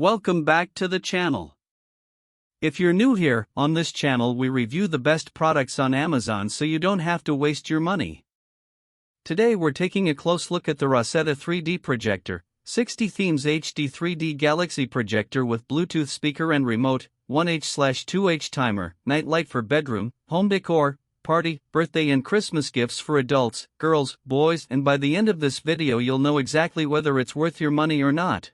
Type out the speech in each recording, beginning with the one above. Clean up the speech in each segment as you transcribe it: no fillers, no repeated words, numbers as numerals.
Welcome back to the channel. If you're new here, on this channel we review the best products on Amazon so you don't have to waste your money. Today we're taking a close look at the Rosetta 3D Projector, 60 Themes HD 3D Galaxy Projector with Bluetooth speaker and remote, 1H/2H timer, night light for bedroom, home decor, party, birthday and Christmas gifts for adults, girls, boys, and by the end of this video you'll know exactly whether it's worth your money or not.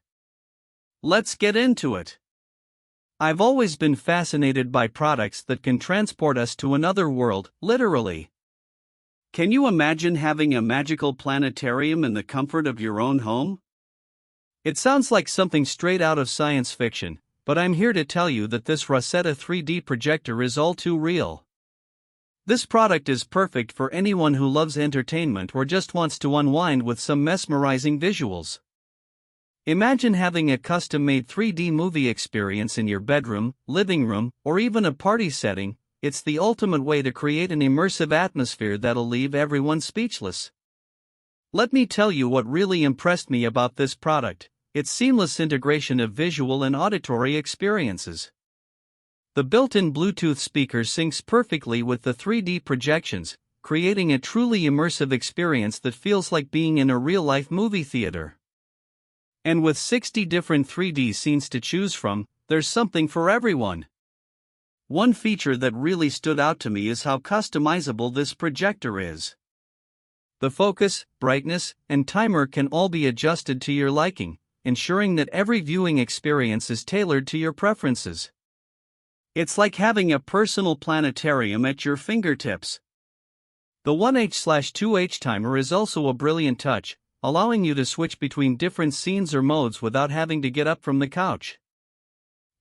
Let's get into it. I've always been fascinated by products that can transport us to another world, literally. Can you imagine having a magical planetarium in the comfort of your own home? It sounds like something straight out of science fiction, but I'm here to tell you that this Rosetta 3D projector is all too real. This product is perfect for anyone who loves entertainment or just wants to unwind with some mesmerizing visuals. Imagine having a custom-made 3D movie experience in your bedroom, living room, or even a party setting. It's the ultimate way to create an immersive atmosphere that'll leave everyone speechless. Let me tell you what really impressed me about this product: its seamless integration of visual and auditory experiences. The built-in Bluetooth speaker syncs perfectly with the 3D projections, creating a truly immersive experience that feels like being in a real-life movie theater. And with 60 different 3D scenes to choose from, there's something for everyone. One feature that really stood out to me is how customizable this projector is. The focus, brightness, and timer can all be adjusted to your liking, ensuring that every viewing experience is tailored to your preferences. It's like having a personal planetarium at your fingertips. The 1H/2H timer is also a brilliant touch, allowing you to switch between different scenes or modes without having to get up from the couch.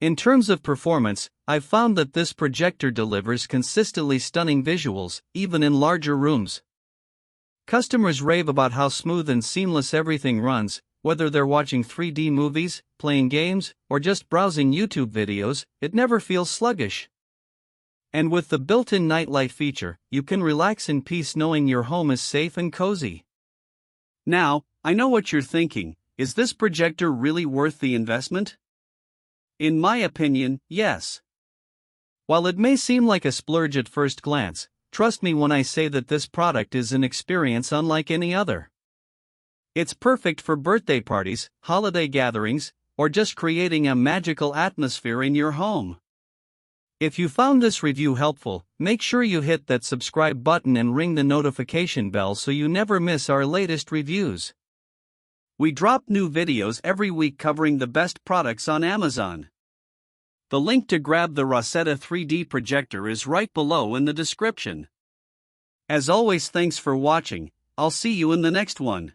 In terms of performance, I've found that this projector delivers consistently stunning visuals, even in larger rooms. Customers rave about how smooth and seamless everything runs, whether they're watching 3D movies, playing games, or just browsing YouTube videos. It never feels sluggish. And with the built-in nightlight feature, you can relax in peace knowing your home is safe and cozy. Now, I know what you're thinking: is this projector really worth the investment? In my opinion, yes. While it may seem like a splurge at first glance, trust me when I say that this product is an experience unlike any other. It's perfect for birthday parties, holiday gatherings, or just creating a magical atmosphere in your home. If you found this review helpful, make sure you hit that subscribe button and ring the notification bell so you never miss our latest reviews. We drop new videos every week covering the best products on Amazon. The link to grab the Rosetta 3D projector is right below in the description. As always, thanks for watching. I'll see you in the next one.